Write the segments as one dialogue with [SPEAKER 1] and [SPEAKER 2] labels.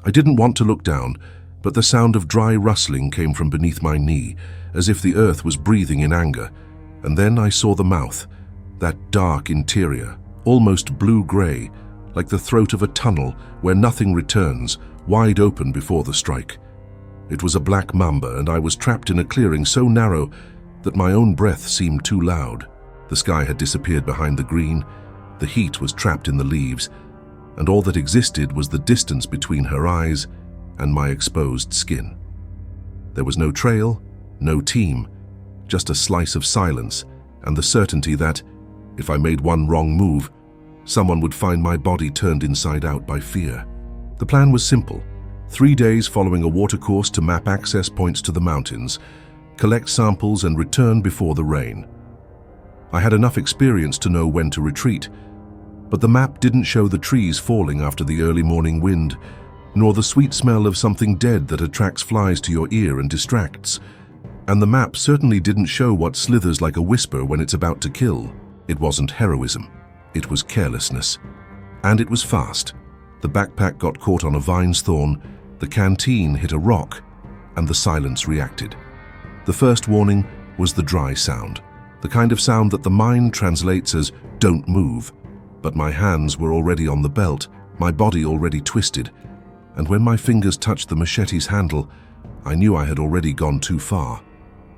[SPEAKER 1] I didn't want to look down, but the sound of dry rustling came from beneath my knee, as if the earth was breathing in anger. And then I saw the mouth, that dark interior, almost blue-gray, like the throat of a tunnel where nothing returns, wide open before the strike. It was a black mamba, and I was trapped in a clearing so narrow that my own breath seemed too loud. The sky had disappeared behind the green, the heat was trapped in the leaves, and all that existed was the distance between her eyes and my exposed skin. There was no trail, no team, just a slice of silence and the certainty that, if I made one wrong move, someone would find my body turned inside out by fear. The plan was simple: 3 days following a watercourse to map access points to the mountains, collect samples and return before the rain. I had enough experience to know when to retreat, but the map didn't show the trees falling after the early morning wind, nor the sweet smell of something dead that attracts flies to your ear and distracts. And the map certainly didn't show what slithers like a whisper when it's about to kill. It wasn't heroism, it was carelessness. And it was fast. The backpack got caught on a vine's thorn, the canteen hit a rock, and the silence reacted. The first warning was the dry sound, the kind of sound that the mind translates as "don't move." But my hands were already on the belt, my body already twisted, and when my fingers touched the machete's handle, I knew I had already gone too far.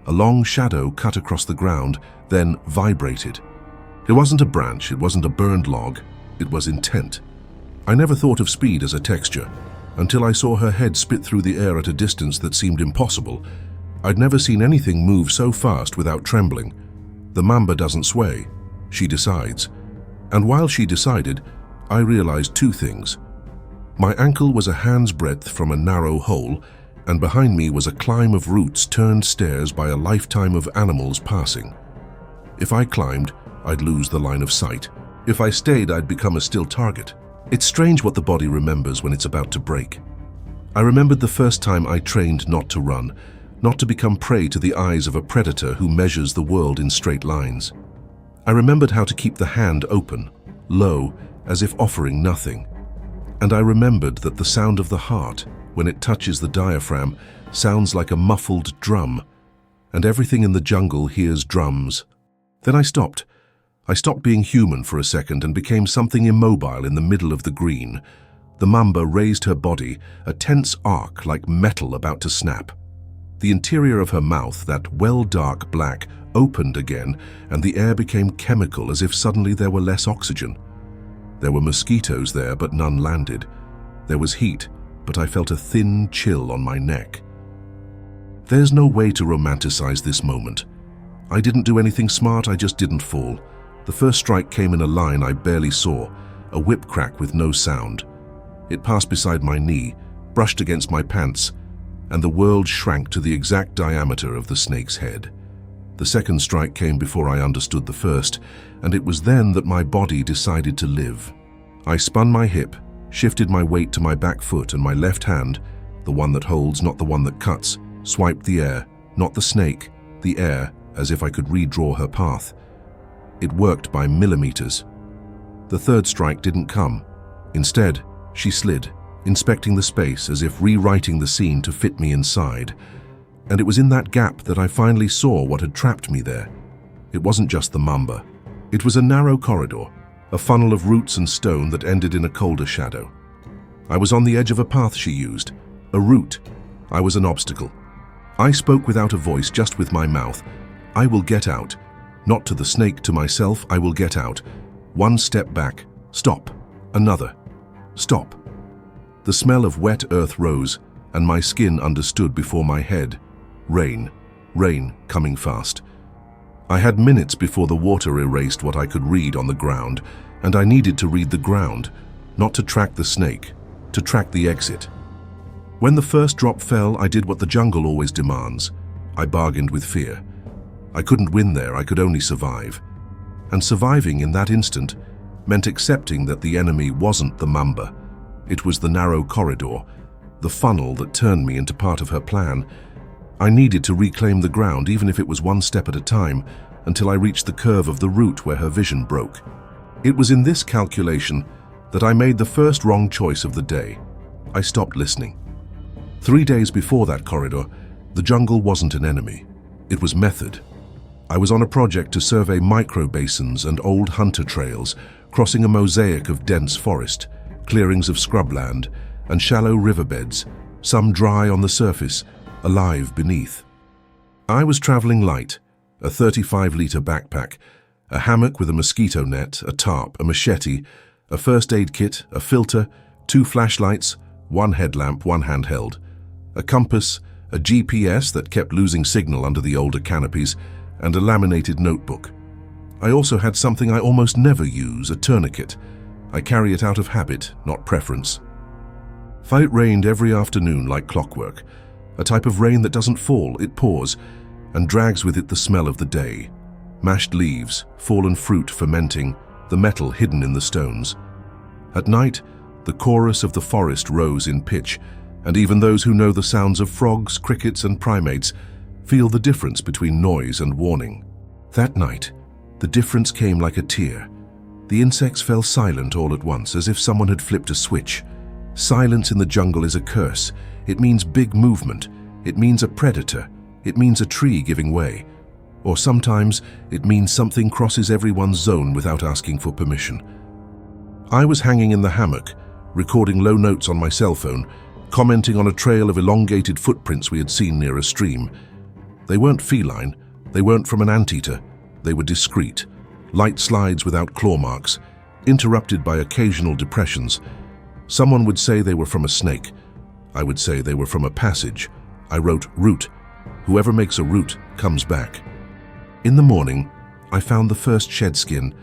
[SPEAKER 1] A long shadow cut across the ground, then vibrated. It wasn't a branch, it wasn't a burned log, it was intent. I never thought of speed as a texture, until I saw her head spit through the air at a distance that seemed impossible. I'd never seen anything move so fast without trembling. The mamba doesn't sway, she decides. And while she decided, I realized two things. My ankle was a hand's breadth from a narrow hole, and behind me was a climb of roots turned stairs by a lifetime of animals passing. If I climbed, I'd lose the line of sight. If I stayed, I'd become a still target. It's strange what the body remembers when it's about to break. I remembered the first time I trained not to run, not to become prey to the eyes of a predator who measures the world in straight lines. I remembered how to keep the hand open, low, as if offering nothing. And I remembered that the sound of the heart, when it touches the diaphragm, sounds like a muffled drum, and everything in the jungle hears drums. Then I stopped. I stopped being human for a second and became something immobile in the middle of the green. The mamba raised her body, a tense arc like metal about to snap. The interior of her mouth, that well-dark black, opened again, and the air became chemical as if suddenly there were less oxygen. There were mosquitoes there, but none landed. There was heat, but I felt a thin chill on my neck. There's no way to romanticize this moment. I didn't do anything smart, I just didn't fall. The first strike came in a line I barely saw, a whip crack with no sound. It passed beside my knee, brushed against my pants, and the world shrank to the exact diameter of the snake's head. The second strike came before I understood the first, and it was then that my body decided to live. I spun my hip, shifted my weight to my back foot, and my left hand, the one that holds, not the one that cuts, swiped the air, not the snake, the air, as if I could redraw her path. It worked by millimeters. The third strike didn't come. Instead, she slid, inspecting the space as if rewriting the scene to fit me inside. And it was in that gap that I finally saw what had trapped me there. It wasn't just the mamba. It was a narrow corridor, a funnel of roots and stone that ended in a colder shadow. I was on the edge of a path she used, a route. I was an obstacle. I spoke without a voice, just with my mouth. I will get out. Not to the snake, to myself, I will get out. One step back. Stop. Another. Stop. The smell of wet earth rose, and my skin understood before my head. Rain. Rain coming fast. I had minutes before the water erased what I could read on the ground, and I needed to read the ground, not to track the snake, to track the exit. When the first drop fell, I did what the jungle always demands. I bargained with fear. I couldn't win there, I could only survive. And surviving in that instant meant accepting that the enemy wasn't the mamba. It was the narrow corridor, the funnel that turned me into part of her plan. I needed to reclaim the ground, even if it was one step at a time, until I reached the curve of the route where her vision broke. It was in this calculation that I made the first wrong choice of the day. I stopped listening. 3 days before that corridor, the jungle wasn't an enemy. It was method. I was on a project to survey micro-basins and old hunter trails, crossing a mosaic of dense forest, clearings of scrubland, and shallow riverbeds, some dry on the surface, alive beneath. I was traveling light, a 35-liter backpack, a hammock with a mosquito net, a tarp, a machete, a first aid kit, a filter, 2 flashlights, 1 headlamp, 1 handheld, a compass, a GPS that kept losing signal under the older canopies, and a laminated notebook. I also had something I almost never use, a tourniquet. I carry it out of habit, not preference. It rained every afternoon like clockwork, a type of rain that doesn't fall, it pours, and drags with it the smell of the day. Mashed leaves, fallen fruit fermenting, the metal hidden in the stones. At night, the chorus of the forest rose in pitch, and even those who know the sounds of frogs, crickets, and primates feel the difference between noise and warning. That night, the difference came like a tear. The insects fell silent all at once, as if someone had flipped a switch. Silence in the jungle is a curse. It means big movement. It means a predator. It means a tree giving way. Or sometimes it means something crosses everyone's zone without asking for permission. I was hanging in the hammock, recording low notes on my cell phone, commenting on a trail of elongated footprints we had seen near a stream. They weren't feline, they weren't from an anteater, they were discreet, light slides without claw marks, interrupted by occasional depressions. Someone would say they were from a snake. I would say they were from a passage. I wrote route. Whoever makes a route comes back. In the morning, I found the first shed skin,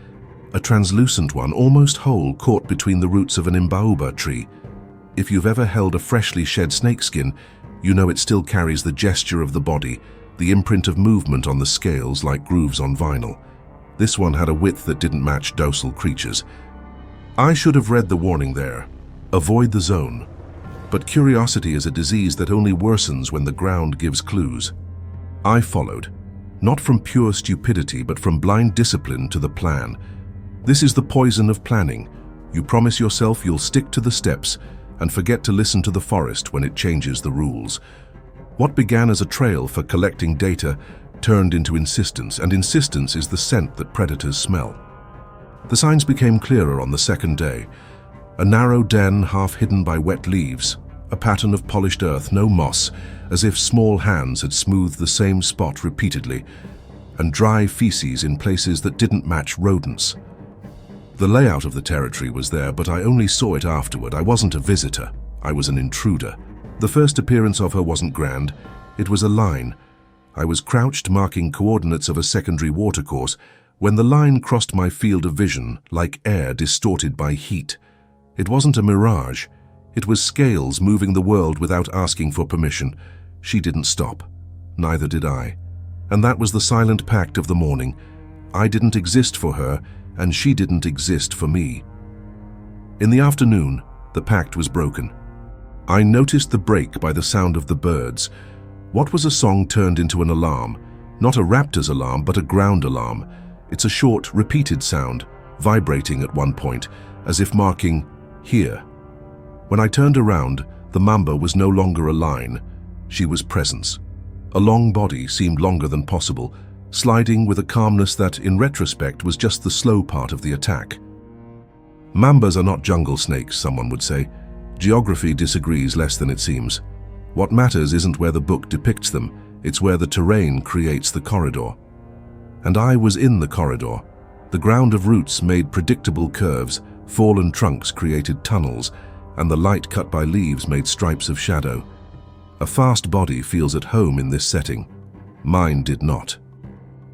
[SPEAKER 1] a translucent one, almost whole, caught between the roots of an imbaoba tree. If you've ever held a freshly shed snakeskin, you know it still carries the gesture of the body, the imprint of movement on the scales like grooves on vinyl. This one had a width that didn't match docile creatures. I should have read the warning there. Avoid the zone. But curiosity is a disease that only worsens when the ground gives clues. I followed, not from pure stupidity, but from blind discipline to the plan. This is the poison of planning. You promise yourself you'll stick to the steps and forget to listen to the forest when it changes the rules. What began as a trail for collecting data turned into insistence, and insistence is the scent that predators smell. The signs became clearer on the second day. A narrow den half hidden by wet leaves, a pattern of polished earth, no moss, as if small hands had smoothed the same spot repeatedly, and dry feces in places that didn't match rodents. The layout of the territory was there, but I only saw it afterward. I wasn't a visitor, I was an intruder. The first appearance of her wasn't grand, it was a line. I was crouched marking coordinates of a secondary watercourse when the line crossed my field of vision like air distorted by heat. It wasn't a mirage, it was scales moving the world without asking for permission. She didn't stop, neither did I. And that was the silent pact of the morning. I didn't exist for her, and she didn't exist for me. In the afternoon, the pact was broken. I noticed the break by the sound of the birds. What was a song turned into an alarm? Not a raptor's alarm, but a ground alarm. It's a short, repeated sound, vibrating at one point, as if marking, here. When I turned around, the Mamba was no longer a line. She was presence. A long body seemed longer than possible, sliding with a calmness that, in retrospect, was just the slow part of the attack. Mambas are not jungle snakes, someone would say. Geography disagrees less than it seems. What matters isn't where the book depicts them, it's where the terrain creates the corridor. And I was in the corridor. The ground of roots made predictable curves, fallen trunks created tunnels, and the light cut by leaves made stripes of shadow. A fast body feels at home in this setting. Mine did not.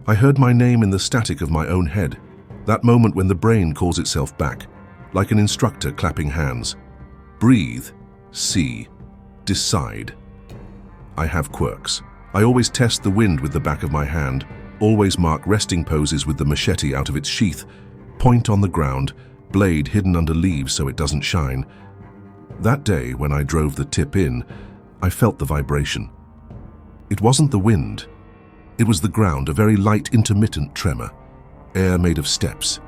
[SPEAKER 1] I heard my name in the static of my own head, that moment when the brain calls itself back, like an instructor clapping hands. Breathe, see, decide. I have quirks. I always test the wind with the back of my hand, always mark resting poses with the machete out of its sheath, point on the ground, blade hidden under leaves so it doesn't shine. That day, when I drove the tip in, I felt the vibration. It wasn't the wind. It was the ground, a very light, intermittent tremor, air made of steps.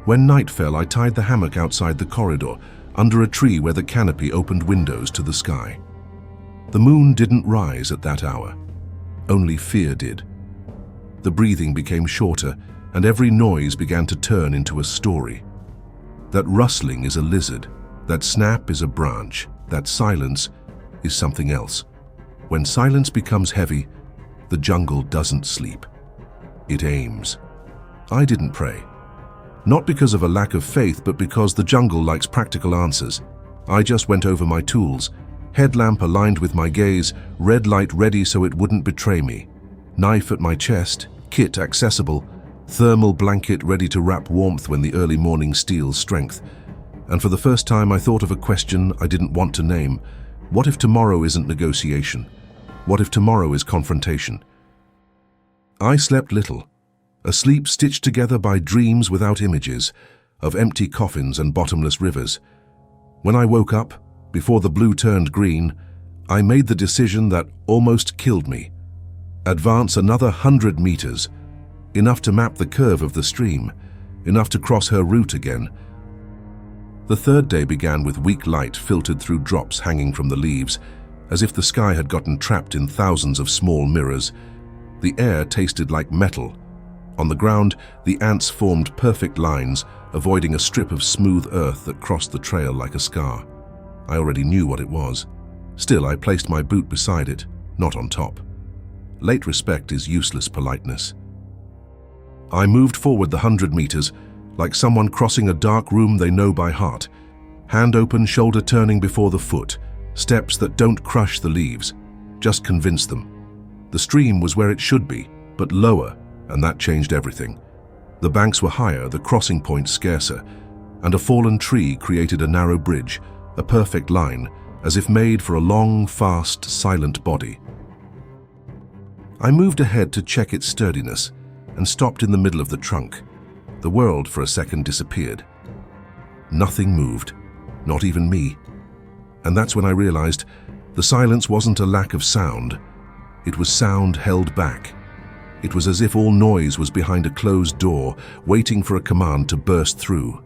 [SPEAKER 1] When night fell, I tied the hammock outside the corridor. under a tree where the canopy opened windows to the sky. The moon didn't rise at that hour. Only fear did. The breathing became shorter, and every noise began to turn into a story. That rustling is a lizard, that snap is a branch, that silence is something else. When silence becomes heavy, the jungle doesn't sleep. It aims. I didn't pray. Not because of a lack of faith, but because the jungle likes practical answers. I just went over my tools. Headlamp aligned with my gaze, red light ready so it wouldn't betray me. Knife at my chest, kit accessible, thermal blanket ready to wrap warmth when the early morning steals strength. And for the first time I thought of a question I didn't want to name. What if tomorrow isn't negotiation? What if tomorrow is confrontation? I slept little, a sleep stitched together by dreams without images, of empty coffins and bottomless rivers. When I woke up, before the blue turned green, I made the decision that almost killed me. Advance another 100 meters, enough to map the curve of the stream, enough to cross her route again. The third day began with weak light filtered through drops hanging from the leaves, as if the sky had gotten trapped in thousands of small mirrors. The air tasted like metal. On the ground, the ants formed perfect lines, avoiding a strip of smooth earth that crossed the trail like a scar. I already knew what it was. Still, I placed my boot beside it, not on top. Late respect is useless politeness. I moved forward the 100 meters, like someone crossing a dark room they know by heart. Hand open, shoulder turning before the foot, steps that don't crush the leaves, just convince them. The stream was where it should be, but lower, and that changed everything. The banks were higher, the crossing points scarcer, and a fallen tree created a narrow bridge, a perfect line, as if made for a long, fast, silent body. I moved ahead to check its sturdiness, and stopped in the middle of the trunk. The world for a second disappeared. Nothing moved, not even me. And that's when I realized the silence wasn't a lack of sound. It was sound held back. It was as if all noise was behind a closed door, waiting for a command to burst through.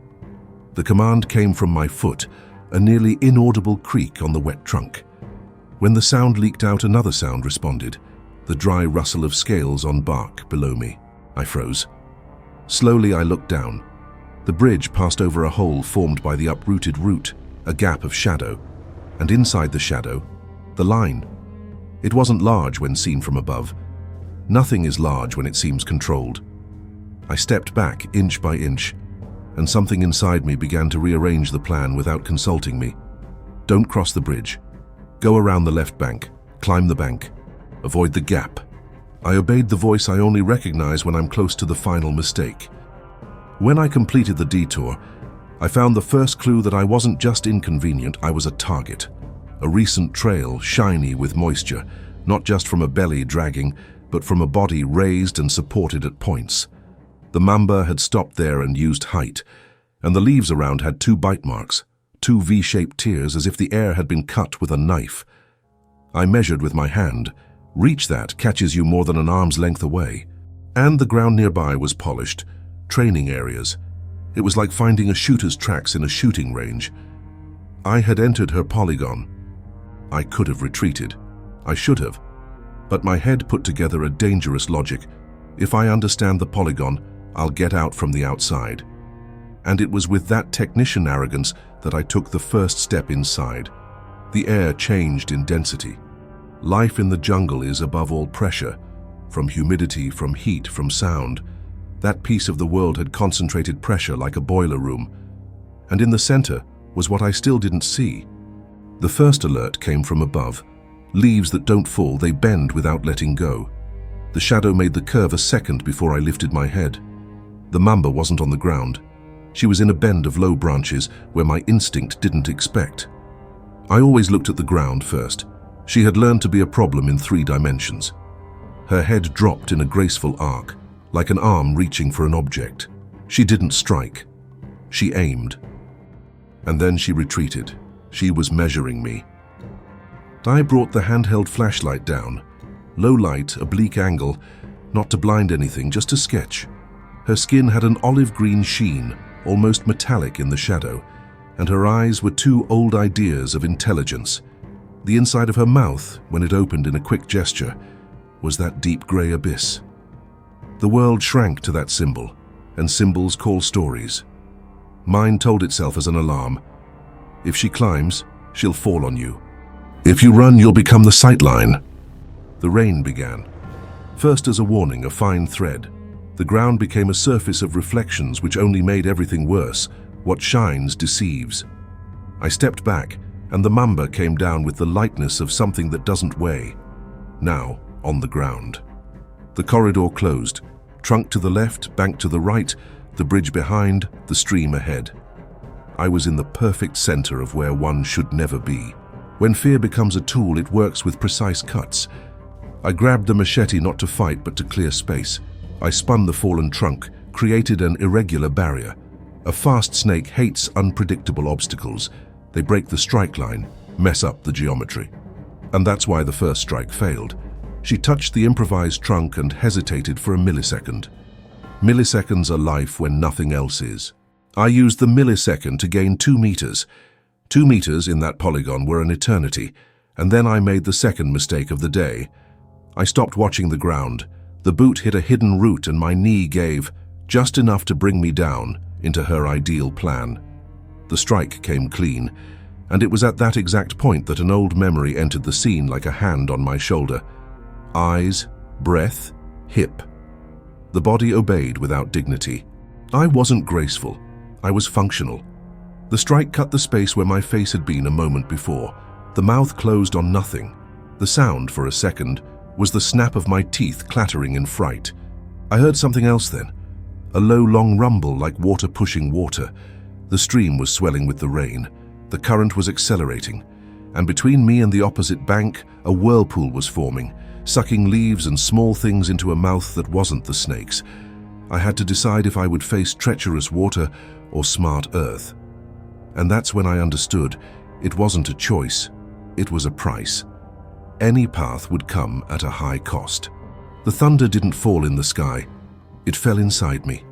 [SPEAKER 1] The command came from my foot, a nearly inaudible creak on the wet trunk. When the sound leaked out, another sound responded, the dry rustle of scales on bark below me. I froze. Slowly I looked down. The bridge passed over a hole formed by the uprooted root, a gap of shadow, and inside the shadow, the line. It wasn't large when seen from above. Nothing is large when it seems controlled. I stepped back inch by inch, and something inside me began to rearrange the plan without consulting me. Don't cross the bridge. Go around the left bank, climb the bank, avoid the gap. I obeyed the voice I only recognize when I'm close to the final mistake. When I completed the detour, I found the first clue that I wasn't just inconvenient, I was a target. A recent trail, shiny with moisture, not just from a belly dragging, but from a body raised and supported at points. The Mamba had stopped there and used height, and the leaves around had 2 bite marks, 2 V-shaped tears as if the air had been cut with a knife. I measured with my hand. Reach that catches you more than an arm's length away. And the ground nearby was polished, training areas. It was like finding a shooter's tracks in a shooting range. I had entered her polygon. I could have retreated. I should have. But my head put together a dangerous logic. If I understand the polygon, I'll get out from the outside. And it was with that technician arrogance that I took the first step inside. The air changed in density. Life in the jungle is above all pressure, from humidity, from heat, from sound. That piece of the world had concentrated pressure like a boiler room. And in the center was what I still didn't see. The first alert came from above. Leaves that don't fall, they bend without letting go. The shadow made the curve a second before I lifted my head. The Mamba wasn't on the ground. She was in a bend of low branches where my instinct didn't expect. I always looked at the ground first. She had learned to be a problem in 3 dimensions. Her head dropped in a graceful arc, like an arm reaching for an object. She didn't strike. She aimed. And then she retreated. She was measuring me. I brought the handheld flashlight down. Low light, a bleak angle, not to blind anything, just to sketch. Her skin had an olive green sheen, almost metallic in the shadow, and her eyes were two old ideas of intelligence. The inside of her mouth, when it opened in a quick gesture, was that deep grey abyss. The world shrank to that symbol, and symbols call stories. Mine told itself as an alarm. If she climbs, she'll fall on you. If you run, you'll become the sightline. The rain began. First as a warning, a fine thread. The ground became a surface of reflections which only made everything worse. What shines deceives. I stepped back, and the Mamba came down with the lightness of something that doesn't weigh. Now, on the ground. The corridor closed. Trunk to the left, bank to the right, the bridge behind, the stream ahead. I was in the perfect center of where one should never be. When fear becomes a tool, it works with precise cuts. I grabbed the machete not to fight but to clear space. I spun the fallen trunk, created an irregular barrier. A fast snake hates unpredictable obstacles. They break the strike line, mess up the geometry. And that's why the first strike failed. She touched the improvised trunk and hesitated for a millisecond. Milliseconds are life when nothing else is. I used the millisecond to gain 2 meters. 2 meters in that polygon were an eternity, and then I made the second mistake of the day. I stopped watching the ground. The boot hit a hidden root and my knee gave, just enough to bring me down into her ideal plan. The strike came clean, and it was at that exact point that an old memory entered the scene like a hand on my shoulder. Eyes, breath, hip. The body obeyed without dignity. I wasn't graceful. I was functional. The strike cut the space where my face had been a moment before. The mouth closed on nothing. The sound, for a second, was the snap of my teeth clattering in fright. I heard something else then. A low, long rumble like water pushing water. The stream was swelling with the rain. The current was accelerating. And between me and the opposite bank, a whirlpool was forming, sucking leaves and small things into a mouth that wasn't the snake's. I had to decide if I would face treacherous water or smart earth. And that's when I understood it wasn't a choice, it was a price. Any path would come at a high cost. The thunder didn't fall in the sky, it fell inside me.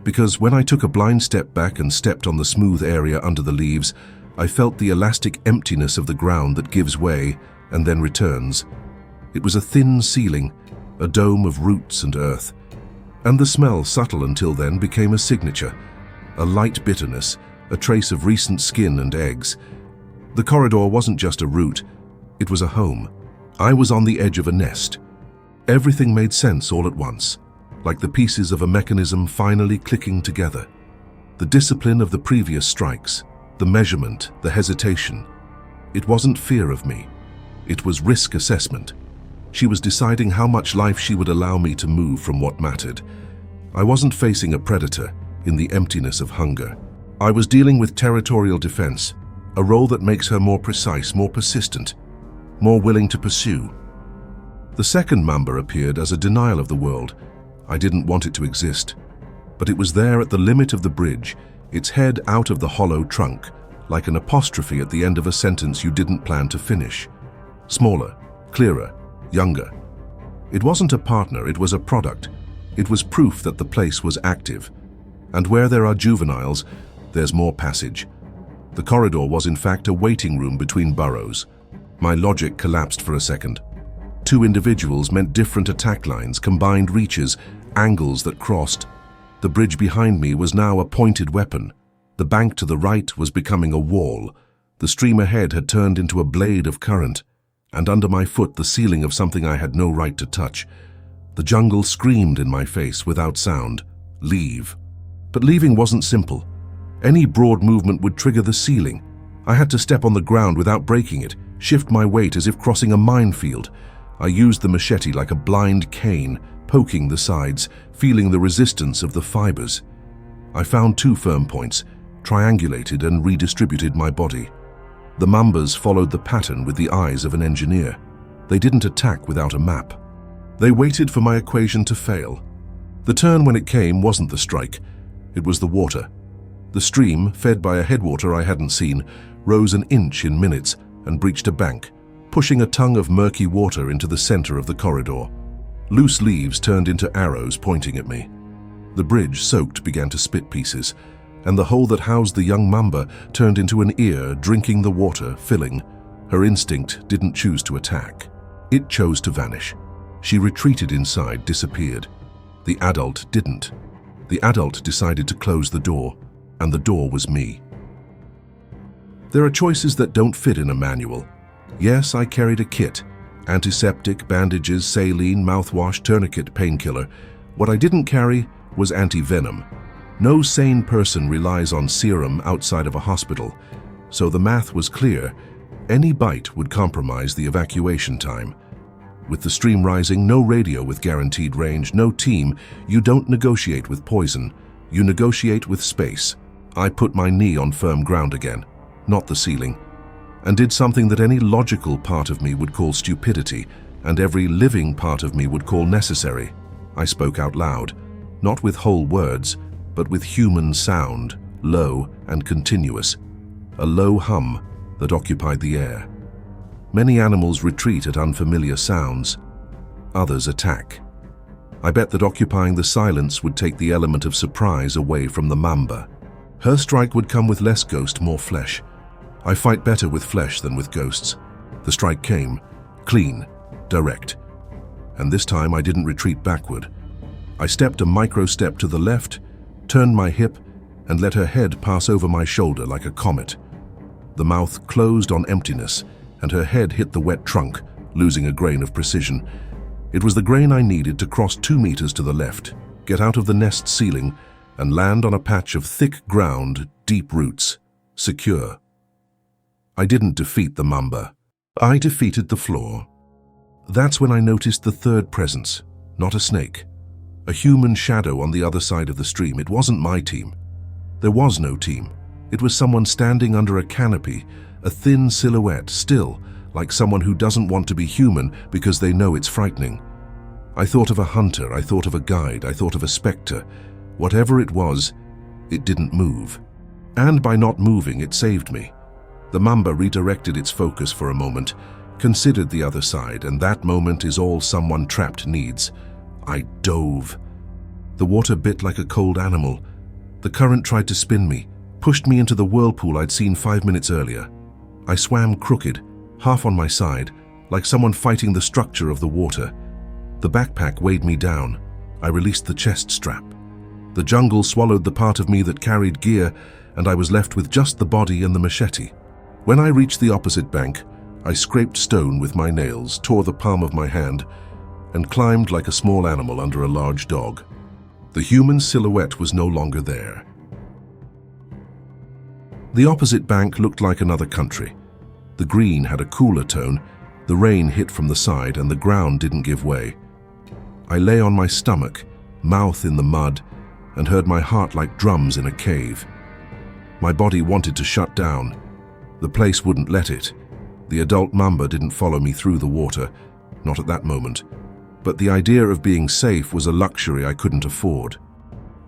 [SPEAKER 1] Because when I took a blind step back and stepped on the smooth area under the leaves, I felt the elastic emptiness of the ground that gives way and then returns. It was a thin ceiling, a dome of roots and earth. And the smell, subtle until then, became a signature. A light bitterness, a trace of recent skin and eggs. The corridor wasn't just a route, it was a home. I was on the edge of a nest. Everything made sense all at once, like the pieces of a mechanism finally clicking together. The discipline of the previous strikes, the measurement, the hesitation. It wasn't fear of me, it was risk assessment. She was deciding how much life she would allow me to move from what mattered. I wasn't facing a predator in the emptiness of hunger. I was dealing with territorial defense, a role that makes her more precise, more persistent, more willing to pursue. The second Mamba appeared as a denial of the world. I didn't want it to exist. But it was there at the limit of the bridge, its head out of the hollow trunk, like an apostrophe at the end of a sentence you didn't plan to finish. Smaller, clearer, younger. It wasn't a partner, it was a product. It was proof that the place was active. And where there are juveniles, there's more passage. The corridor was in fact a waiting room between burrows. My logic collapsed for a second. 2 individuals meant different attack lines, combined reaches, angles that crossed. The bridge behind me was now a pointed weapon. The bank to the right was becoming a wall. The stream ahead had turned into a blade of current. And under my foot the ceiling of something I had no right to touch. The jungle screamed in my face without sound. Leave. But leaving wasn't simple. Any broad movement would trigger the ceiling. I had to step on the ground without breaking it, shift my weight as if crossing a minefield. I used the machete like a blind cane, poking the sides, feeling the resistance of the fibers. I found 2 firm points, triangulated and redistributed my body. The Mambas followed the pattern with the eyes of an engineer. They didn't attack without a map. They waited for my equation to fail. The turn when it came wasn't the strike, it was the water. The stream, fed by a headwater I hadn't seen, rose an inch in minutes and breached a bank, pushing a tongue of murky water into the center of the corridor. Loose leaves turned into arrows pointing at me. The bridge, soaked, began to spit pieces. and the hole that housed the young Mamba turned into an ear drinking the water, filling. Her instinct didn't choose to attack. It chose to vanish. She retreated inside, disappeared. The adult didn't. The adult decided to close the door, and the door was me. There are choices that don't fit in a manual. Yes, I carried a kit. Antiseptic, bandages, saline, mouthwash, tourniquet, painkiller. What I didn't carry was anti-venom. No sane person relies on serum outside of a hospital, so the math was clear. Any bite would compromise the evacuation time. With the stream rising, no radio with guaranteed range, no team. You don't negotiate with poison. You negotiate with space. I put my knee on firm ground again, not the ceiling, and did something that any logical part of me would call stupidity, and every living part of me would call necessary. I spoke out loud, not with whole words, but with human sound, low and continuous, a low hum that occupied the air. Many animals retreat at unfamiliar sounds. Others attack. I bet that occupying the silence would take the element of surprise away from the Mamba. Her strike would come with less ghost, more flesh. I fight better with flesh than with ghosts. The strike came, clean, direct. And this time I didn't retreat backward. I stepped a micro step to the left, turned my hip, and let her head pass over my shoulder like a comet. The mouth closed on emptiness, and her head hit the wet trunk, losing a grain of precision. It was the grain I needed to cross 2 meters to the left, get out of the nest ceiling, and land on a patch of thick ground, deep roots, secure. I didn't defeat the Mamba. I defeated the floor. That's when I noticed the third presence, not a snake. A human shadow on the other side of the stream. It wasn't my team. There was no team. It was someone standing under a canopy, a thin silhouette, still, like someone who doesn't want to be human because they know it's frightening. I thought of a hunter, I thought of a guide, I thought of a specter. Whatever it was, it didn't move. And by not moving, it saved me. The Mamba redirected its focus for a moment, considered the other side, and that moment is all someone trapped needs. I dove. The water bit like a cold animal. The current tried to spin me, pushed me into the whirlpool I'd seen 5 minutes earlier. I swam crooked, half on my side, like someone fighting the structure of the water. The backpack weighed me down. I released the chest strap. The jungle swallowed the part of me that carried gear, and I was left with just the body and the machete. When I reached the opposite bank, I scraped stone with my nails, tore the palm of my hand, and climbed like a small animal under a large dog. The human silhouette was no longer there. The opposite bank looked like another country. The green had a cooler tone, the rain hit from the side, and the ground didn't give way. I lay on my stomach, mouth in the mud, and heard my heart like drums in a cave. My body wanted to shut down. The place wouldn't let it. The adult Mamba didn't follow me through the water, not at that moment. But the idea of being safe was a luxury I couldn't afford.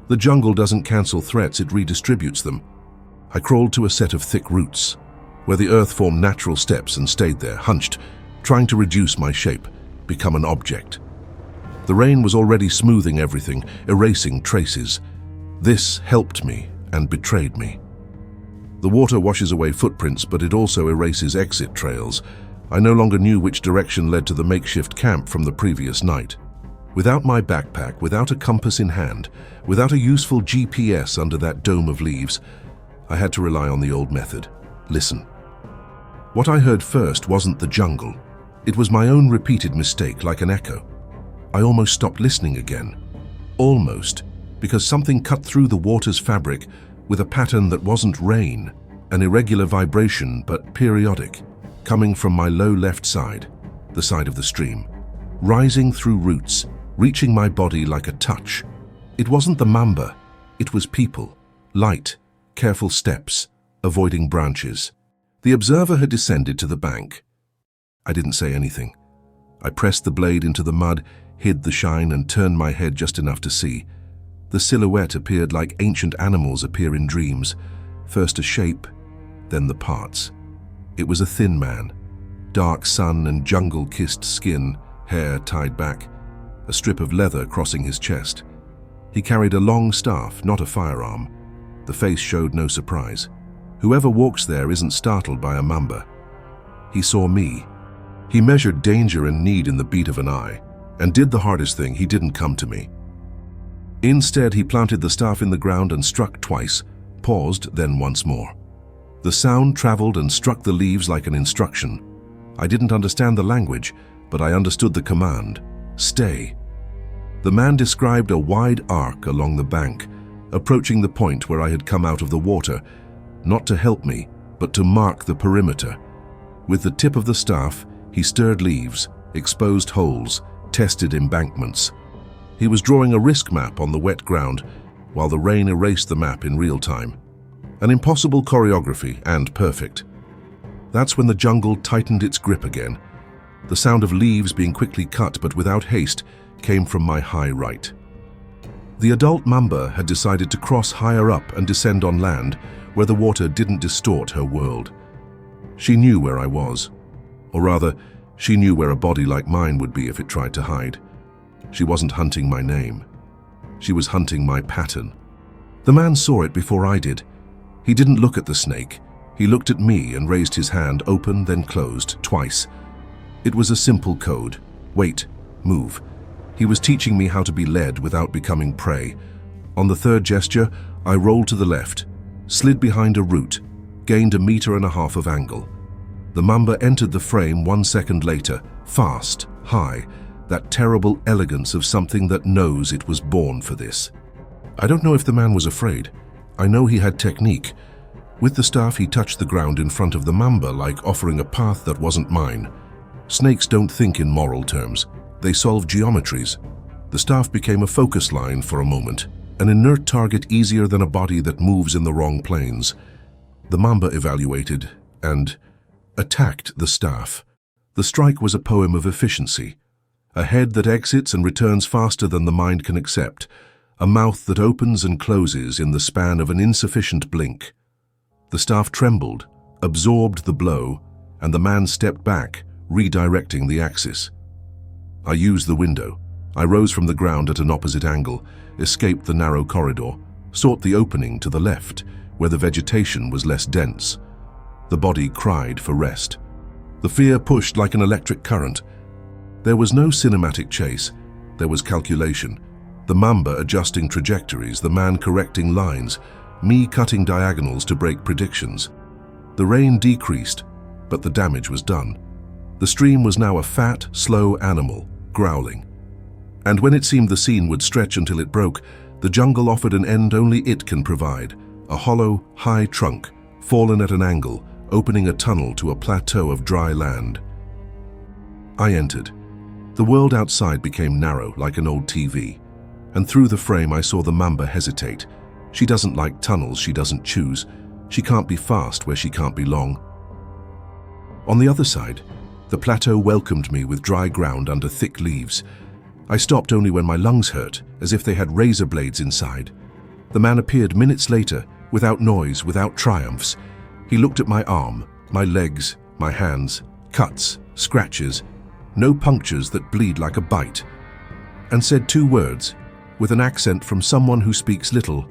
[SPEAKER 1] The jungle doesn't cancel threats, it redistributes them. I crawled to a set of thick roots, where the earth formed natural steps, and stayed there, hunched, trying to reduce my shape, become an object. The rain was already smoothing everything, erasing traces. This helped me and betrayed me. The water washes away footprints, but it also erases exit trails. I no longer knew which direction led to the makeshift camp from the previous night. Without my backpack, without a compass in hand, without a useful GPS under that dome of leaves, I had to rely on the old method. Listen. What I heard first wasn't the jungle. It was my own repeated mistake, like an echo. I almost stopped listening again. Almost, because something cut through the water's fabric with a pattern that wasn't rain, an irregular vibration but periodic, coming from my low left side, the side of the stream, rising through roots, reaching my body like a touch. It wasn't the Mamba, it was people, light, careful steps, avoiding branches. The observer had descended to the bank. I didn't say anything. I pressed the blade into the mud, hid the shine, and turned my head just enough to see. The silhouette appeared like ancient animals appear in dreams, first a shape, then the parts. It was a thin man, dark sun and jungle-kissed skin, hair tied back, a strip of leather crossing his chest. He carried a long staff, not a firearm. The face showed no surprise. Whoever walks there isn't startled by a Mamba. He saw me. He measured danger and need in the beat of an eye, and did the hardest thing: he didn't come to me. Instead, he planted the staff in the ground and struck twice, paused, then once more. The sound traveled and struck the leaves like an instruction. I didn't understand the language, but I understood the command: stay. The man described a wide arc along the bank, approaching the point where I had come out of the water, not to help me, but to mark the perimeter. With the tip of the staff, he stirred leaves, exposed holes, tested embankments. He was drawing a risk map on the wet ground, while the rain erased the map in real time. An impossible choreography, and perfect. That's when the jungle tightened its grip again. The sound of leaves being quickly cut, but without haste, came from my high right. The adult Mamba had decided to cross higher up and descend on land, where the water didn't distort her world. She knew where I was. Or rather, she knew where a body like mine would be if it tried to hide. She wasn't hunting my name. She was hunting my pattern. The man saw it before I did. He didn't look at the snake. He looked at me and raised his hand, open, then closed, twice. It was a simple code. Wait, move. He was teaching me how to be led without becoming prey. On the third gesture, I rolled to the left, slid behind a root, gained 1.5 meters of angle. The Mamba entered the frame 1 second later, fast, high, that terrible elegance of something that knows it was born for this. I don't know if the man was afraid. I know he had technique. With the staff, he touched the ground in front of the Mamba like offering a path that wasn't mine. Snakes don't think in moral terms. They solve geometries. The staff became a focus line for a moment, an inert target easier than a body that moves in the wrong planes. The Mamba evaluated and attacked the staff. The strike was a poem of efficiency. A head that exits and returns faster than the mind can accept. A mouth that opens and closes in the span of an insufficient blink. The staff trembled, absorbed the blow, and the man stepped back, redirecting the axis. I used the window. I rose from the ground at an opposite angle, escaped the narrow corridor, sought the opening to the left, where the vegetation was less dense. The body cried for rest. The fear pushed like an electric current. There was no cinematic chase. There was calculation. The Mamba adjusting trajectories, the man correcting lines, me cutting diagonals to break predictions. The rain decreased, but the damage was done. The stream was now a fat, slow animal, growling. And when it seemed the scene would stretch until it broke, the jungle offered an end only it can provide, a hollow, high trunk, fallen at an angle, opening a tunnel to a plateau of dry land. I entered. The world outside became narrow, like an old TV, and through the frame I saw the Mamba hesitate. She doesn't like tunnels she doesn't choose. She can't be fast where she can't be long. On the other side, the plateau welcomed me with dry ground under thick leaves. I stopped only when my lungs hurt, as if they had razor blades inside. The man appeared minutes later, without noise, without triumphs. He looked at my arm, my legs, my hands, cuts, scratches, no punctures that bleed like a bite, and said 2 words, with an accent from someone who speaks little: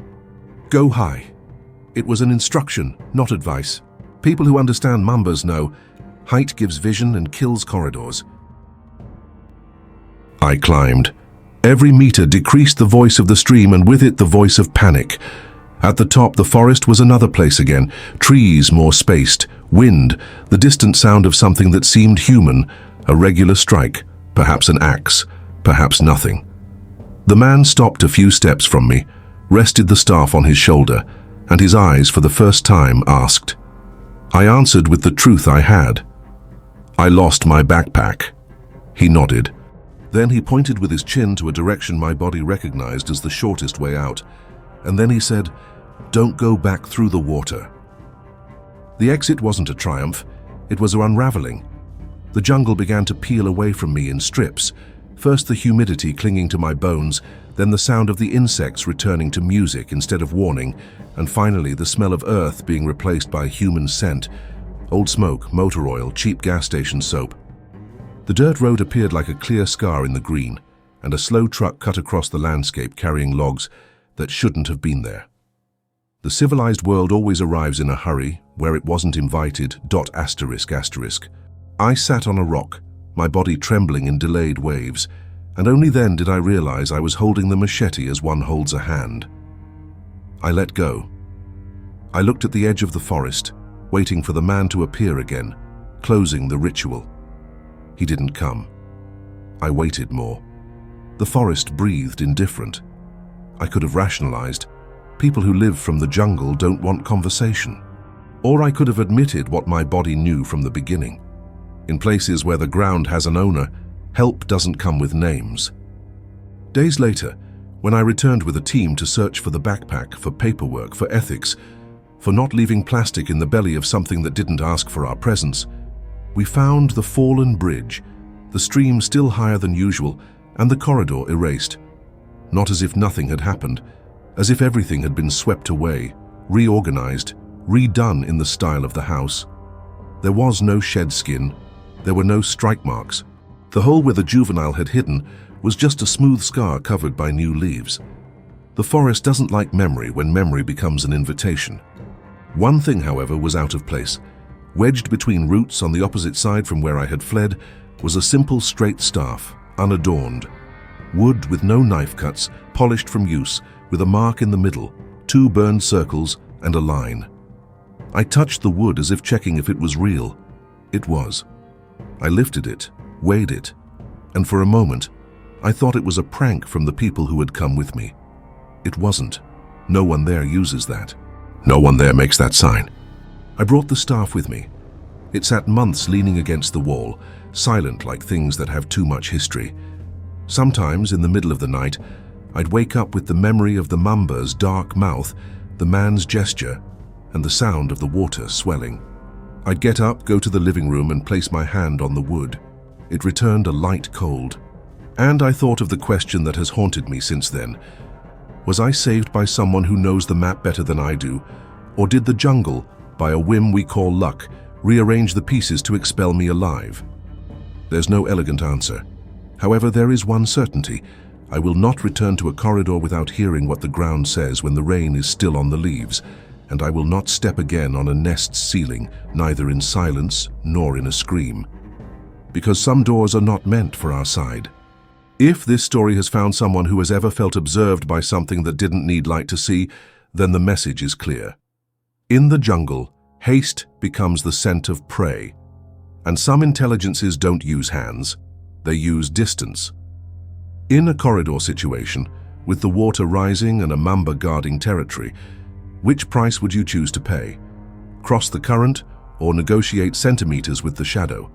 [SPEAKER 1] "Go high." It was an instruction, not advice. People who understand Mambas know height gives vision and kills corridors. I climbed. Every meter decreased the voice of the stream, and with it the voice of panic. At the top, the forest was another place again, trees more spaced, wind, the distant sound of something that seemed human, a regular strike, perhaps an axe, perhaps nothing. The man stopped a few steps from me, rested the staff on his shoulder, and his eyes for the first time asked. I answered with the truth I had. I lost my backpack. He nodded. Then he pointed with his chin to a direction my body recognized as the shortest way out, and then he said, "Don't go back through the water." The exit wasn't a triumph, it was an unraveling. The jungle began to peel away from me in strips, first the humidity clinging to my bones, then the sound of the insects returning to music instead of warning, and finally the smell of earth being replaced by human scent, old smoke, motor oil, cheap gas station soap. The dirt road appeared like a clear scar in the green, and a slow truck cut across the landscape carrying logs that shouldn't have been there. The civilized world always arrives in a hurry, where it wasn't invited. I sat on a rock, my body trembling in delayed waves, and only then did I realize I was holding the machete as one holds a hand. I let go. I looked at the edge of the forest, waiting for the man to appear again, closing the ritual. He didn't come. I waited more. The forest breathed indifferent. I could have rationalized, people who live from the jungle don't want conversation. Or I could have admitted what my body knew from the beginning. In places where the ground has an owner, help doesn't come with names. Days later, when I returned with a team to search for the backpack, for paperwork, for ethics, for not leaving plastic in the belly of something that didn't ask for our presence, we found the fallen bridge, the stream still higher than usual, and the corridor erased. Not as if nothing had happened, as if everything had been swept away, reorganized, redone in the style of the house. There was no shed skin, there were no strike marks. The hole where the juvenile had hidden was just a smooth scar covered by new leaves. The forest doesn't like memory when memory becomes an invitation. One thing, however, was out of place. Wedged between roots on the opposite side from where I had fled was a simple straight staff, unadorned. Wood with no knife cuts, polished from use, with a mark in the middle, 2 burned circles, and a line. I touched the wood as if checking if it was real. It was. I lifted it, weighed it, and for a moment, I thought it was a prank from the people who had come with me. It wasn't. No one there uses that. No one there makes that sign. I brought the staff with me. It sat months leaning against the wall, silent like things that have too much history. Sometimes, in the middle of the night, I'd wake up with the memory of the Mamba's dark mouth, the man's gesture, and the sound of the water swelling. I'd get up, go to the living room, and place my hand on the wood. It returned a light cold. And I thought of the question that has haunted me since then. Was I saved by someone who knows the map better than I do? Or did the jungle, by a whim we call luck, rearrange the pieces to expel me alive? There's no elegant answer. However, there is one certainty. I will not return to a corridor without hearing what the ground says when the rain is still on the leaves, and I will not step again on a nest's ceiling, neither in silence nor in a scream. Because some doors are not meant for our side. If this story has found someone who has ever felt observed by something that didn't need light to see, then the message is clear. In the jungle, haste becomes the scent of prey. And some intelligences don't use hands, they use distance. In a corridor situation, with the water rising and a Mamba guarding territory, which price would you choose to pay? Cross the current or negotiate centimeters with the shadow?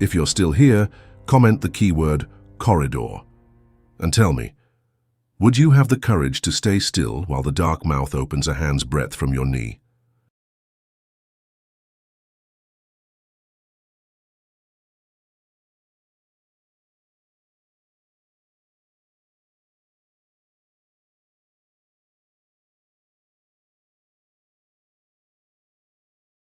[SPEAKER 1] If you're still here, comment the keyword corridor. And tell me, would you have the courage to stay still while the dark mouth opens a hand's breadth from your knee?